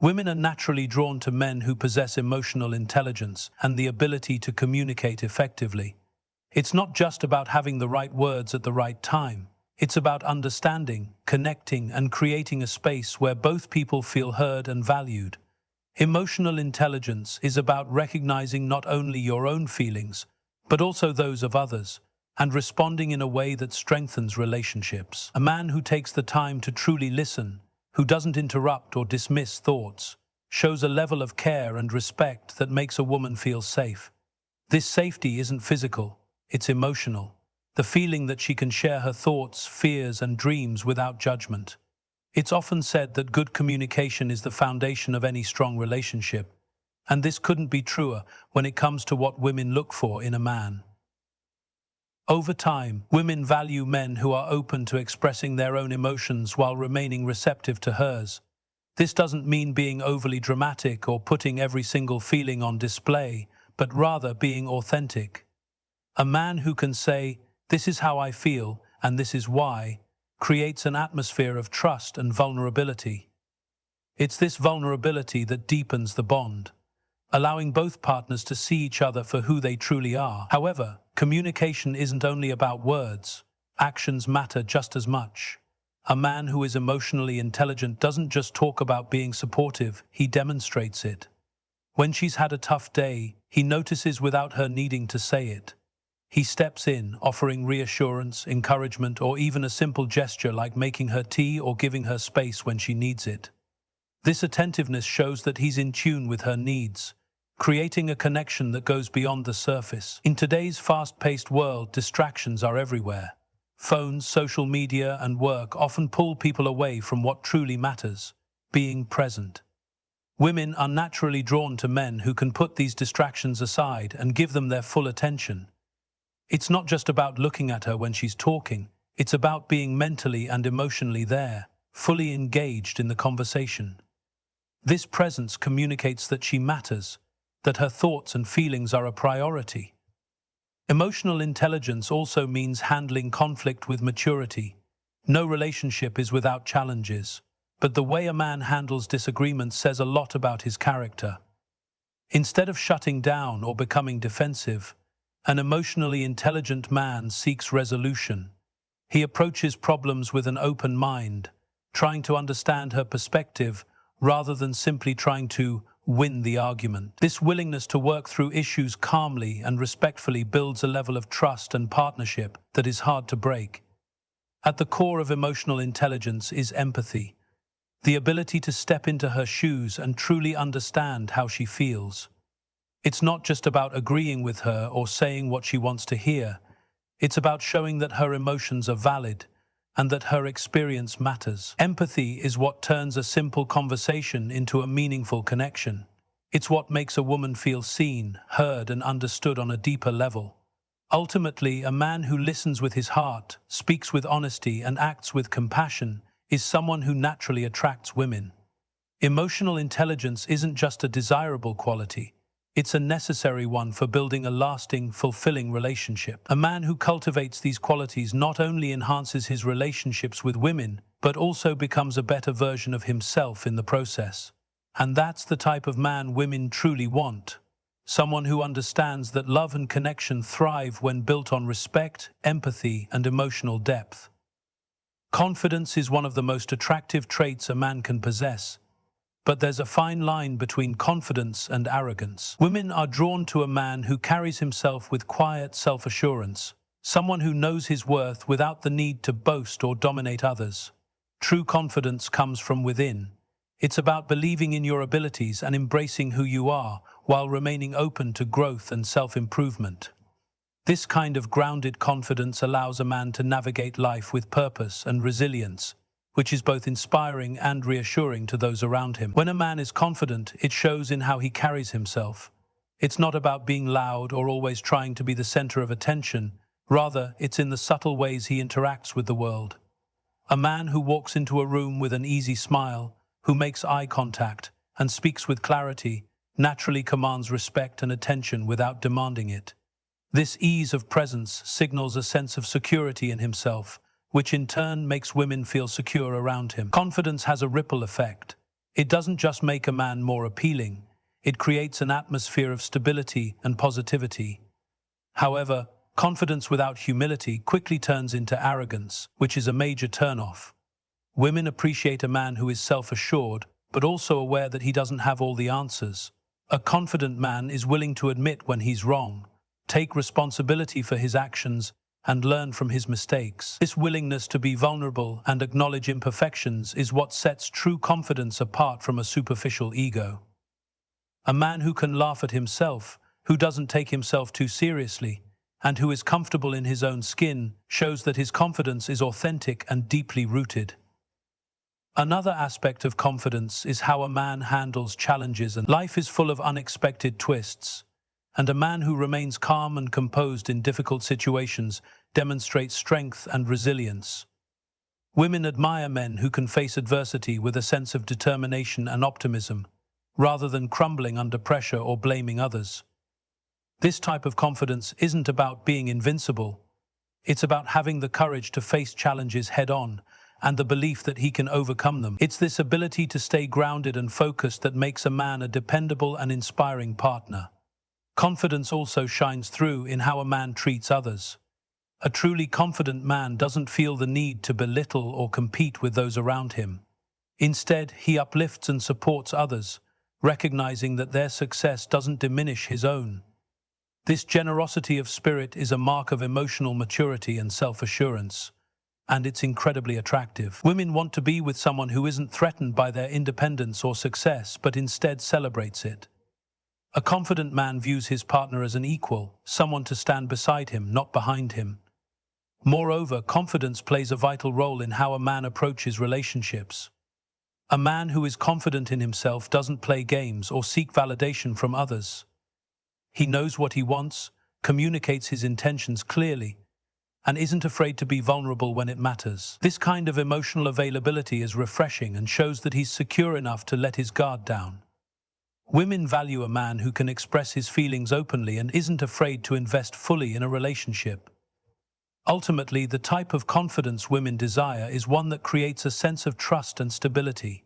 Women are naturally drawn to men who possess emotional intelligence and the ability to communicate effectively. It's not just about having the right words at the right time. It's about understanding, connecting, and creating a space where both people feel heard and valued. Emotional intelligence is about recognizing not only your own feelings, but also those of others, and responding in a way that strengthens relationships. A man who takes the time to truly listen, who doesn't interrupt or dismiss thoughts, shows a level of care and respect that makes a woman feel safe. This safety isn't physical, it's emotional. The feeling that she can share her thoughts, fears, and dreams without judgment. It's often said that good communication is the foundation of any strong relationship, and this couldn't be truer when it comes to what women look for in a man. Over time, women value men who are open to expressing their own emotions while remaining receptive to hers. This doesn't mean being overly dramatic or putting every single feeling on display, but rather being authentic. A man who can say, "This is how I feel, and this is why," creates an atmosphere of trust and vulnerability. It's this vulnerability that deepens the bond, allowing both partners to see each other for who they truly are. However, communication isn't only about words. Actions matter just as much. A man who is emotionally intelligent doesn't just talk about being supportive, he demonstrates it. When she's had a tough day, he notices without her needing to say it. He steps in, offering reassurance, encouragement, or even a simple gesture like making her tea or giving her space when she needs it. This attentiveness shows that he's in tune with her needs, creating a connection that goes beyond the surface. In today's fast-paced world, distractions are everywhere. Phones, social media, and work often pull people away from what truly matters, being present. Women are naturally drawn to men who can put these distractions aside and give them their full attention. It's not just about looking at her when she's talking, it's about being mentally and emotionally there, fully engaged in the conversation. This presence communicates that she matters, that her thoughts and feelings are a priority. Emotional intelligence also means handling conflict with maturity. No relationship is without challenges, but the way a man handles disagreements says a lot about his character. Instead of shutting down or becoming defensive, an emotionally intelligent man seeks resolution. He approaches problems with an open mind, trying to understand her perspective rather than simply trying to win the argument. This willingness to work through issues calmly and respectfully builds a level of trust and partnership that is hard to break. At the core of emotional intelligence is empathy, the ability to step into her shoes and truly understand how she feels. It's not just about agreeing with her or saying what she wants to hear. It's about showing that her emotions are valid and that her experience matters. Empathy is what turns a simple conversation into a meaningful connection. It's what makes a woman feel seen, heard, and understood on a deeper level. Ultimately, a man who listens with his heart, speaks with honesty, and acts with compassion is someone who naturally attracts women. Emotional intelligence isn't just a desirable quality. It's a necessary one for building a lasting, fulfilling relationship. A man who cultivates these qualities not only enhances his relationships with women, but also becomes a better version of himself in the process. And that's the type of man women truly want. Someone who understands that love and connection thrive when built on respect, empathy, and emotional depth. Confidence is one of the most attractive traits a man can possess. But there's a fine line between confidence and arrogance. Women are drawn to a man who carries himself with quiet self-assurance, someone who knows his worth without the need to boast or dominate others. True confidence comes from within. It's about believing in your abilities and embracing who you are, while remaining open to growth and self-improvement. This kind of grounded confidence allows a man to navigate life with purpose and resilience, which is both inspiring and reassuring to those around him. When a man is confident, it shows in how he carries himself. It's not about being loud or always trying to be the center of attention. Rather, it's in the subtle ways he interacts with the world. A man who walks into a room with an easy smile, who makes eye contact and speaks with clarity, naturally commands respect and attention without demanding it. This ease of presence signals a sense of security in himself, which in turn makes women feel secure around him. Confidence has a ripple effect. It doesn't just make a man more appealing, it creates an atmosphere of stability and positivity. However, confidence without humility quickly turns into arrogance, which is a major turnoff. Women appreciate a man who is self-assured, but also aware that he doesn't have all the answers. A confident man is willing to admit when he's wrong, take responsibility for his actions, and learn from his mistakes. This willingness to be vulnerable and acknowledge imperfections is what sets true confidence apart from a superficial ego. A man who can laugh at himself, who doesn't take himself too seriously, and who is comfortable in his own skin, shows that his confidence is authentic and deeply rooted. Another aspect of confidence is how a man handles challenges, and life is full of unexpected twists, and a man who remains calm and composed in difficult situations demonstrates strength and resilience. Women admire men who can face adversity with a sense of determination and optimism, rather than crumbling under pressure or blaming others. This type of confidence isn't about being invincible. It's about having the courage to face challenges head-on and the belief that he can overcome them. It's this ability to stay grounded and focused that makes a man a dependable and inspiring partner. Confidence also shines through in how a man treats others. A truly confident man doesn't feel the need to belittle or compete with those around him. Instead, he uplifts and supports others, recognizing that their success doesn't diminish his own. This generosity of spirit is a mark of emotional maturity and self-assurance, and it's incredibly attractive. Women want to be with someone who isn't threatened by their independence or success, but instead celebrates it. A confident man views his partner as an equal, someone to stand beside him, not behind him. Moreover, confidence plays a vital role in how a man approaches relationships. A man who is confident in himself doesn't play games or seek validation from others. He knows what he wants, communicates his intentions clearly, and isn't afraid to be vulnerable when it matters. This kind of emotional availability is refreshing and shows that he's secure enough to let his guard down. Women value a man who can express his feelings openly and isn't afraid to invest fully in a relationship. Ultimately, the type of confidence women desire is one that creates a sense of trust and stability.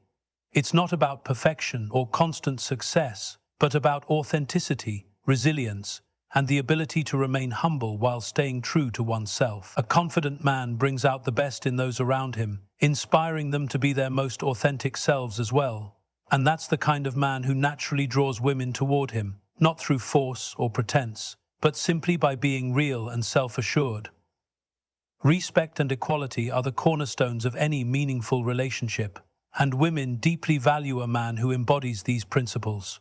It's not about perfection or constant success, but about authenticity, resilience, and the ability to remain humble while staying true to oneself. A confident man brings out the best in those around him, inspiring them to be their most authentic selves as well. And that's the kind of man who naturally draws women toward him, not through force or pretense, but simply by being real and self-assured. Respect and equality are the cornerstones of any meaningful relationship, and women deeply value a man who embodies these principles.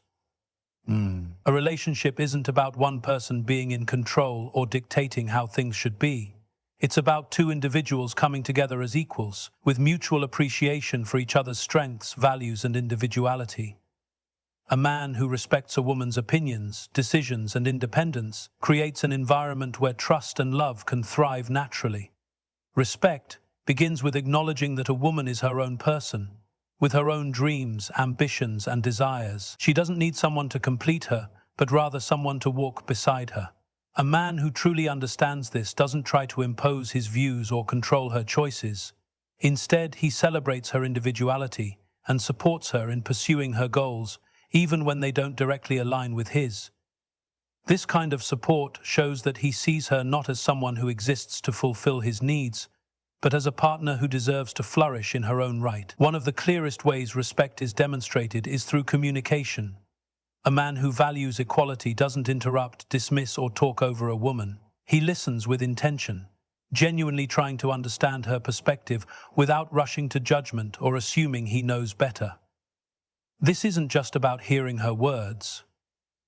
A relationship isn't about one person being in control or dictating how things should be. It's about two individuals coming together as equals, with mutual appreciation for each other's strengths, values, and individuality. A man who respects a woman's opinions, decisions, and independence creates an environment where trust and love can thrive naturally. Respect begins with acknowledging that a woman is her own person, with her own dreams, ambitions, and desires. She doesn't need someone to complete her, but rather someone to walk beside her. A man who truly understands this doesn't try to impose his views or control her choices. Instead, he celebrates her individuality and supports her in pursuing her goals, even when they don't directly align with his. This kind of support shows that he sees her not as someone who exists to fulfill his needs, but as a partner who deserves to flourish in her own right. One of the clearest ways respect is demonstrated is through communication. A man who values equality doesn't interrupt, dismiss, or talk over a woman. He listens with intention, genuinely trying to understand her perspective without rushing to judgment or assuming he knows better. This isn't just about hearing her words.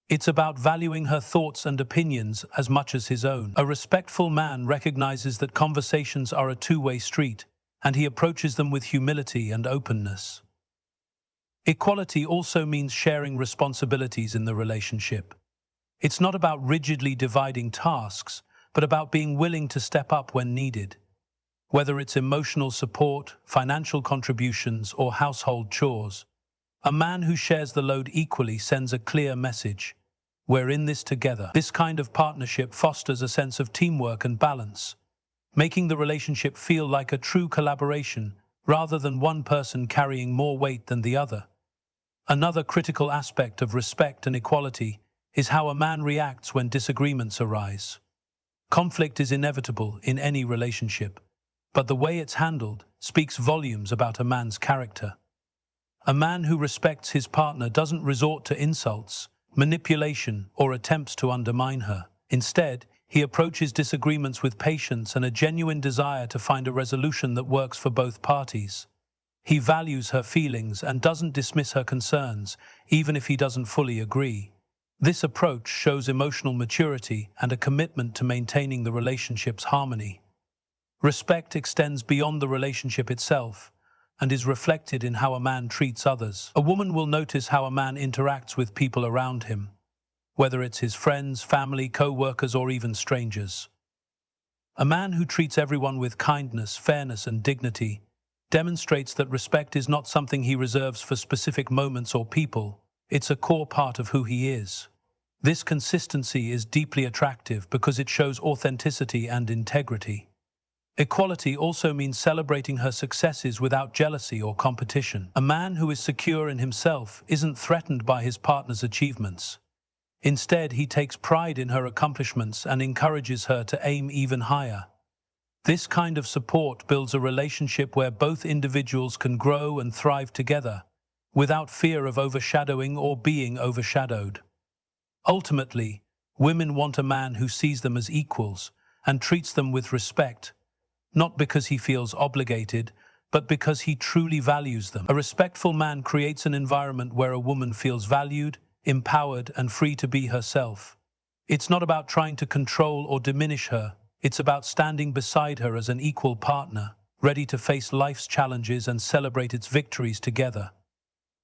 It's about valuing her thoughts and opinions as much as his own. A respectful man recognizes that conversations are a two-way street, and he approaches them with humility and openness. Equality also means sharing responsibilities in the relationship. It's not about rigidly dividing tasks, but about being willing to step up when needed. Whether it's emotional support, financial contributions, or household chores, a man who shares the load equally sends a clear message. We're in this together. This kind of partnership fosters a sense of teamwork and balance, making the relationship feel like a true collaboration rather than one person carrying more weight than the other. Another critical aspect of respect and equality is how a man reacts when disagreements arise. Conflict is inevitable in any relationship, but the way it's handled speaks volumes about a man's character. A man who respects his partner doesn't resort to insults, manipulation, or attempts to undermine her. Instead, he approaches disagreements with patience and a genuine desire to find a resolution that works for both parties. He values her feelings and doesn't dismiss her concerns, even if he doesn't fully agree. This approach shows emotional maturity and a commitment to maintaining the relationship's harmony. Respect extends beyond the relationship itself and is reflected in how a man treats others. A woman will notice how a man interacts with people around him, whether it's his friends, family, co-workers, or even strangers. A man who treats everyone with kindness, fairness, and dignity demonstrates that respect is not something he reserves for specific moments or people. It's a core part of who he is. This consistency is deeply attractive because it shows authenticity and integrity. Equality also means celebrating her successes without jealousy or competition. A man who is secure in himself isn't threatened by his partner's achievements. Instead, he takes pride in her accomplishments and encourages her to aim even higher. This kind of support builds a relationship where both individuals can grow and thrive together, without fear of overshadowing or being overshadowed. Ultimately, women want a man who sees them as equals and treats them with respect, not because he feels obligated, but because he truly values them. A respectful man creates an environment where a woman feels valued, empowered, and free to be herself. It's not about trying to control or diminish her. It's about standing beside her as an equal partner, ready to face life's challenges and celebrate its victories together.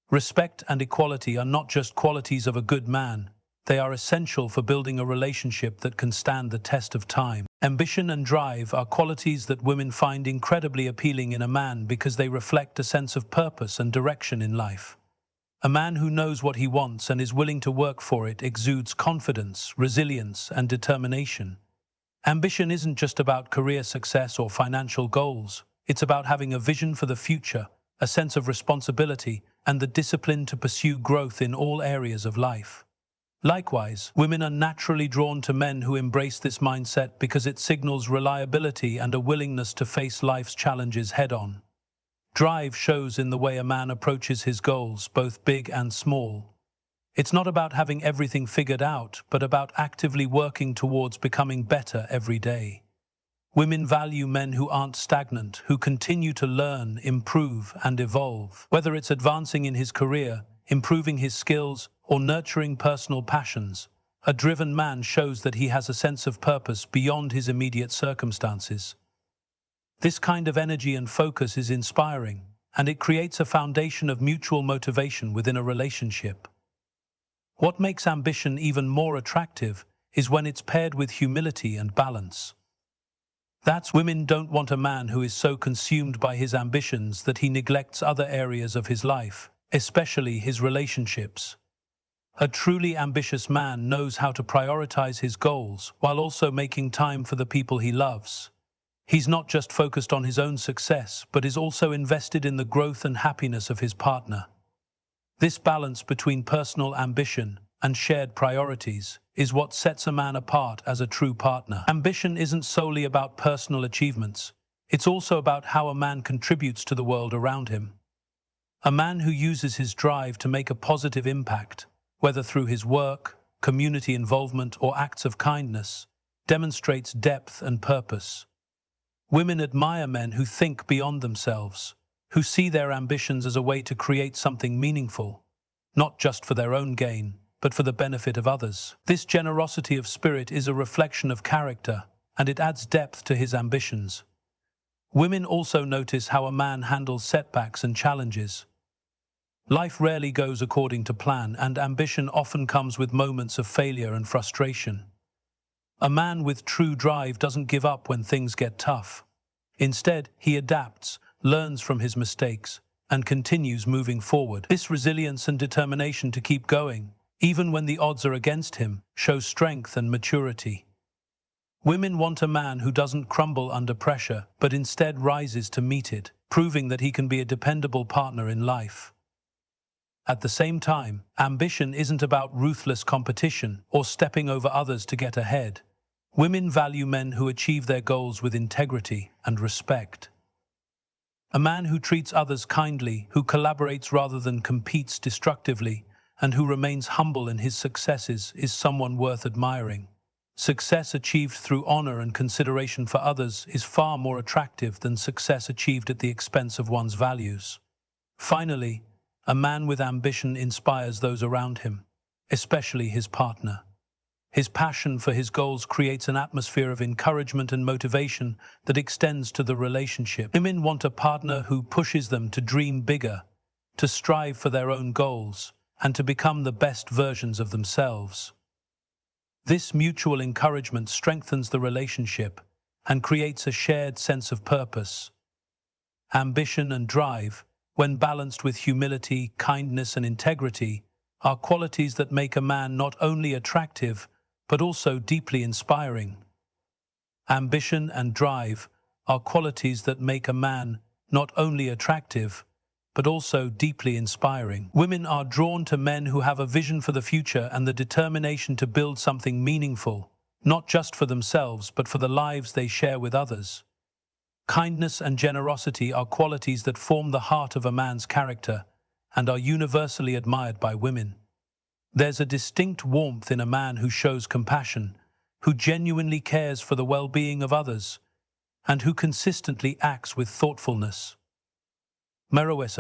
Respect and equality are not just qualities of a good man. They are essential for building a relationship that can stand the test of time. Ambition and drive are qualities that women find incredibly appealing in a man because they reflect a sense of purpose and direction in life. A man who knows what he wants and is willing to work for it exudes confidence, resilience, and determination. Ambition isn't just about career success or financial goals. It's about having a vision for the future, a sense of responsibility, and the discipline to pursue growth in all areas of life. Likewise, women are naturally drawn to men who embrace this mindset because it signals reliability and a willingness to face life's challenges head-on. Drive shows in the way a man approaches his goals, both big and small. It's not about having everything figured out, but about actively working towards becoming better every day. Women value men who aren't stagnant, who continue to learn, improve, and evolve. Whether it's advancing in his career, improving his skills, or nurturing personal passions, a driven man shows that he has a sense of purpose beyond his immediate circumstances. This kind of energy and focus is inspiring, and it creates a foundation of mutual motivation within a relationship. What makes ambition even more attractive is when it's paired with humility and balance. Women don't want a man who is so consumed by his ambitions that he neglects other areas of his life, especially his relationships. A truly ambitious man knows how to prioritize his goals while also making time for the people he loves. He's not just focused on his own success, but is also invested in the growth and happiness of his partner. This balance between personal ambition and shared priorities is what sets a man apart as a true partner. Ambition isn't solely about personal achievements. It's also about how a man contributes to the world around him. A man who uses his drive to make a positive impact, whether through his work, community involvement, or acts of kindness, demonstrates depth and purpose. Women admire men who think beyond themselves, who see their ambitions as a way to create something meaningful, not just for their own gain, but for the benefit of others. This generosity of spirit is a reflection of character, and it adds depth to his ambitions. Women also notice how a man handles setbacks and challenges. Life rarely goes according to plan, and ambition often comes with moments of failure and frustration. A man with true drive doesn't give up when things get tough. Instead, he adapts, learns from his mistakes, and continues moving forward. This resilience and determination to keep going, even when the odds are against him, shows strength and maturity. Women want a man who doesn't crumble under pressure, but instead rises to meet it, proving that he can be a dependable partner in life. At the same time, ambition isn't about ruthless competition or stepping over others to get ahead. Women value men who achieve their goals with integrity and respect. A man who treats others kindly, who collaborates rather than competes destructively, and who remains humble in his successes is someone worth admiring. Success achieved through honor and consideration for others is far more attractive than success achieved at the expense of one's values. Finally, a man with ambition inspires those around him, especially his partner. His passion for his goals creates an atmosphere of encouragement and motivation that extends to the relationship. Women want a partner who pushes them to dream bigger, to strive for their own goals, and to become the best versions of themselves. This mutual encouragement strengthens the relationship and creates a shared sense of purpose. Ambition and drive, when balanced with humility, kindness, and integrity, are qualities that make a man not only attractive, but also deeply inspiring. Ambition and drive are qualities that make a man not only attractive, but also deeply inspiring. Women are drawn to men who have a vision for the future and the determination to build something meaningful, not just for themselves, but for the lives they share with others. Kindness and generosity are qualities that form the heart of a man's character and are universally admired by women. There's a distinct warmth in a man who shows compassion, who genuinely cares for the well-being of others, and who consistently acts with thoughtfulness.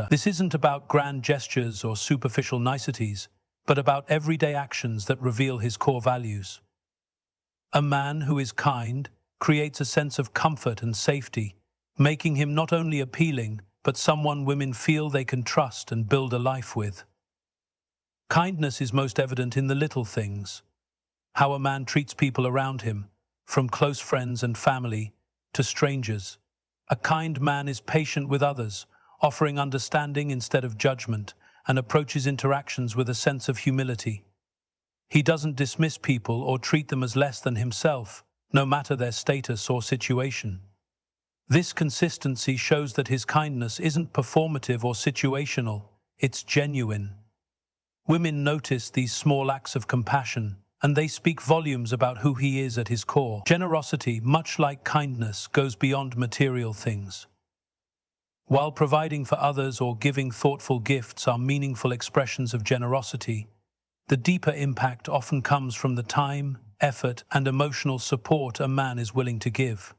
This isn't about grand gestures or superficial niceties, but about everyday actions that reveal his core values. A man who is kind creates a sense of comfort and safety, making him not only appealing, but someone women feel they can trust and build a life with. Kindness is most evident in the little things. How a man treats people around him, from close friends and family to strangers. A kind man is patient with others, offering understanding instead of judgment, and approaches interactions with a sense of humility. He doesn't dismiss people or treat them as less than himself, no matter their status or situation. This consistency shows that his kindness isn't performative or situational, it's genuine. Women notice these small acts of compassion, and they speak volumes about who he is at his core. Generosity, much like kindness, goes beyond material things. While providing for others or giving thoughtful gifts are meaningful expressions of generosity, the deeper impact often comes from the time, effort, and emotional support a man is willing to give.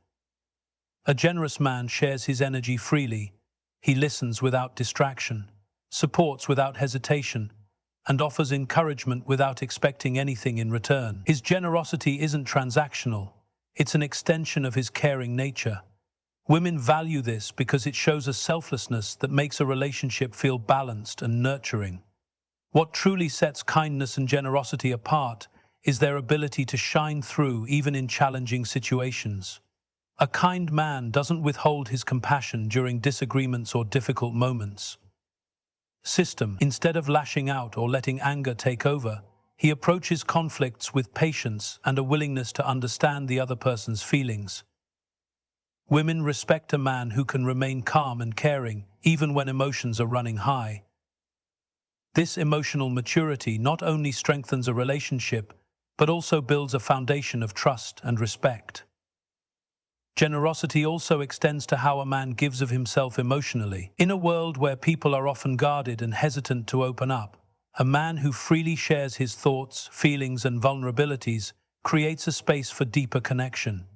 A generous man shares his energy freely. He listens without distraction, supports without hesitation, and offers encouragement without expecting anything in return. His generosity isn't transactional, it's an extension of his caring nature. Women value this because it shows a selflessness that makes a relationship feel balanced and nurturing. What truly sets kindness and generosity apart is their ability to shine through even in challenging situations. A kind man doesn't withhold his compassion during disagreements or difficult moments. Instead of lashing out or letting anger take over, he approaches conflicts with patience and a willingness to understand the other person's feelings. Women respect a man who can remain calm and caring, even when emotions are running high. This emotional maturity not only strengthens a relationship, but also builds a foundation of trust and respect. Generosity also extends to how a man gives of himself emotionally. In a world where people are often guarded and hesitant to open up, a man who freely shares his thoughts, feelings, and vulnerabilities creates a space for deeper connection.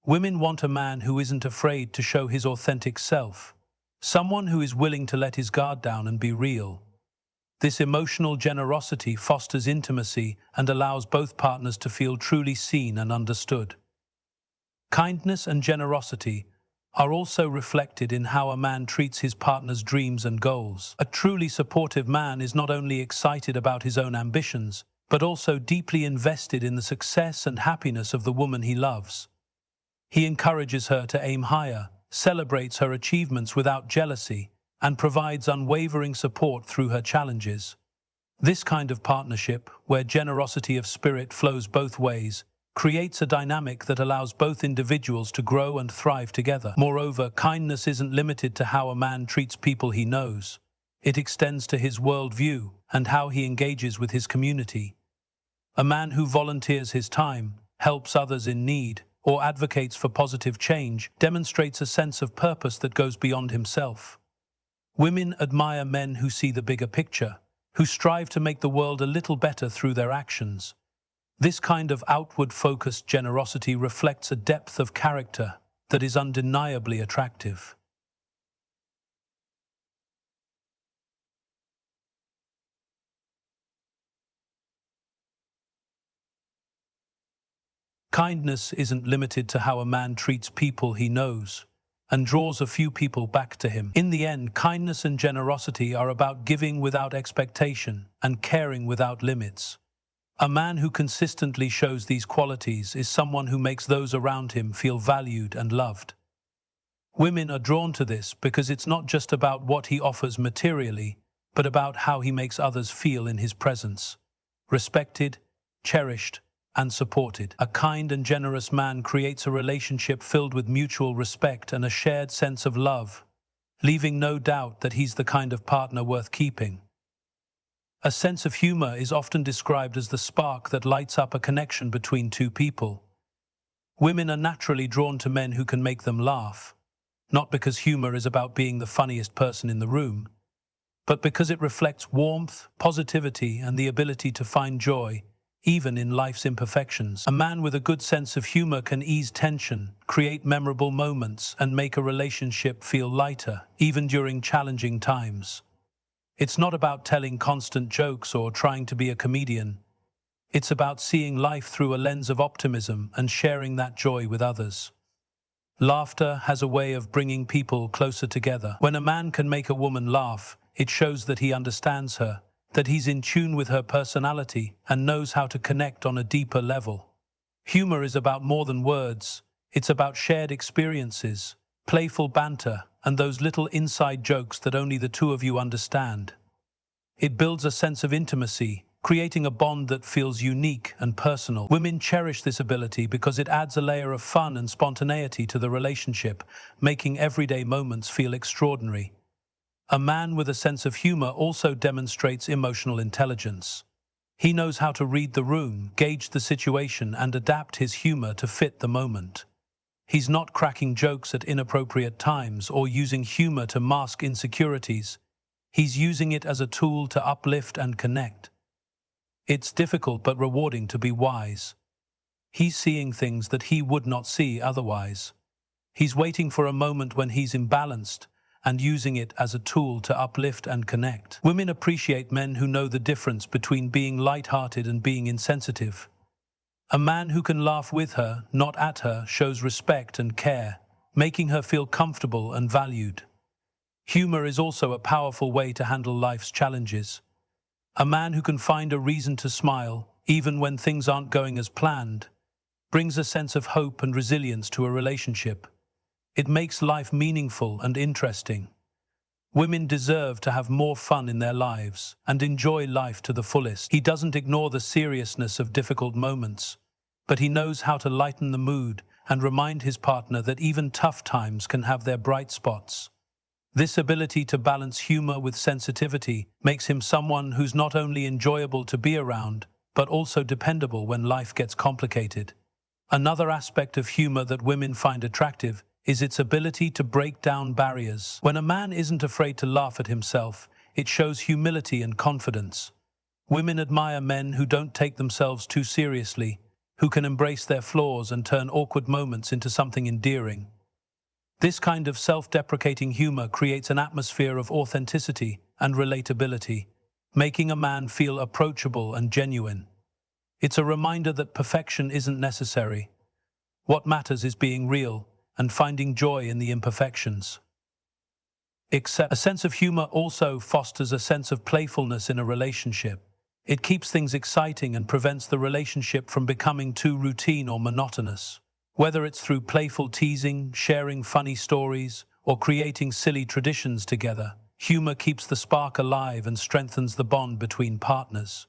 Women want a man who isn't afraid to show his authentic self, someone who is willing to let his guard down and be real. This emotional generosity fosters intimacy and allows both partners to feel truly seen and understood. Kindness and generosity are also reflected in how a man treats his partner's dreams and goals. A truly supportive man is not only excited about his own ambitions, but also deeply invested in the success and happiness of the woman he loves. He encourages her to aim higher, celebrates her achievements without jealousy, and provides unwavering support through her challenges. This kind of partnership, where generosity of spirit flows both ways, creates a dynamic that allows both individuals to grow and thrive together. Moreover, kindness isn't limited to how a man treats people he knows. It extends to his worldview and how he engages with his community. A man who volunteers his time, helps others in need, or advocates for positive change demonstrates a sense of purpose that goes beyond himself. Women admire men who see the bigger picture, who strive to make the world a little better through their actions. This kind of outward-focused generosity reflects a depth of character that is undeniably attractive. Kindness isn't limited to how a man treats people he knows and draws a few people back to him. In the end, kindness and generosity are about giving without expectation and caring without limits. A man who consistently shows these qualities is someone who makes those around him feel valued and loved. Women are drawn to this because it's not just about what he offers materially, but about how he makes others feel in his presence. Respected, cherished, and supported. A kind and generous man creates a relationship filled with mutual respect and a shared sense of love, leaving no doubt that he's the kind of partner worth keeping. A sense of humor is often described as the spark that lights up a connection between two people. Women are naturally drawn to men who can make them laugh, not because humor is about being the funniest person in the room, but because it reflects warmth, positivity, and the ability to find joy even in life's imperfections. A man with a good sense of humor can ease tension, create memorable moments, and make a relationship feel lighter, even during challenging times. It's not about telling constant jokes or trying to be a comedian. It's about seeing life through a lens of optimism and sharing that joy with others. Laughter has a way of bringing people closer together. When a man can make a woman laugh, it shows that he understands her, that he's in tune with her personality and knows how to connect on a deeper level. Humor is about more than words. It's about shared experiences, playful banter, and those little inside jokes that only the two of you understand. It builds a sense of intimacy, creating a bond that feels unique and personal. Women cherish this ability because it adds a layer of fun and spontaneity to the relationship, making everyday moments feel extraordinary. A man with a sense of humor also demonstrates emotional intelligence. He knows how to read the room, gauge the situation, and adapt his humor to fit the moment. He's not cracking jokes at inappropriate times or using humor to mask insecurities. He's using it as a tool to uplift and connect. It's difficult but rewarding to be wise. He's seeing things that he would not see otherwise. He's waiting for a moment when he's imbalanced and using it as a tool to uplift and connect. Women appreciate men who know the difference between being light-hearted and being insensitive. A man who can laugh with her, not at her, shows respect and care, making her feel comfortable and valued. Humor is also a powerful way to handle life's challenges. A man who can find a reason to smile, even when things aren't going as planned, brings a sense of hope and resilience to a relationship. It makes life meaningful and interesting. Women deserve to have more fun in their lives and enjoy life to the fullest. He doesn't ignore the seriousness of difficult moments, but he knows how to lighten the mood and remind his partner that even tough times can have their bright spots. This ability to balance humor with sensitivity makes him someone who's not only enjoyable to be around, but also dependable when life gets complicated. Another aspect of humor that women find attractive is its ability to break down barriers. When a man isn't afraid to laugh at himself, it shows humility and confidence. Women admire men who don't take themselves too seriously, who can embrace their flaws and turn awkward moments into something endearing. This kind of self-deprecating humor creates an atmosphere of authenticity and relatability, making a man feel approachable and genuine. It's a reminder that perfection isn't necessary. What matters is being real and finding joy in the imperfections. A sense of humor also fosters a sense of playfulness in a relationship. It keeps things exciting and prevents the relationship from becoming too routine or monotonous. Whether it's through playful teasing, sharing funny stories, or creating silly traditions together, humor keeps the spark alive and strengthens the bond between partners.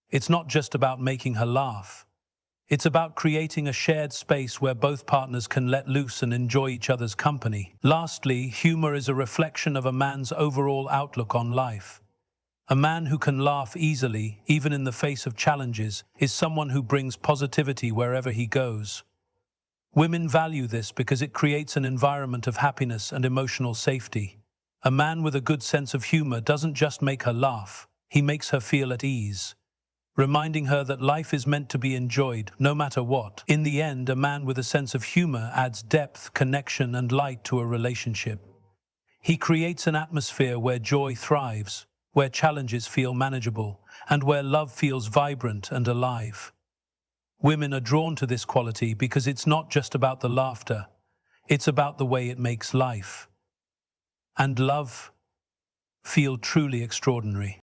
It's not just about making her laugh. It's about creating a shared space where both partners can let loose and enjoy each other's company. Lastly, humor is a reflection of a man's overall outlook on life. A man who can laugh easily, even in the face of challenges, is someone who brings positivity wherever he goes. Women value this because it creates an environment of happiness and emotional safety. A man with a good sense of humor doesn't just make her laugh, he makes her feel at ease, reminding her that life is meant to be enjoyed, no matter what. In the end, a man with a sense of humor adds depth, connection, and light to a relationship. He creates an atmosphere where joy thrives, where challenges feel manageable, and where love feels vibrant and alive. Women are drawn to this quality because it's not just about the laughter, it's about the way it makes life and love feel truly extraordinary.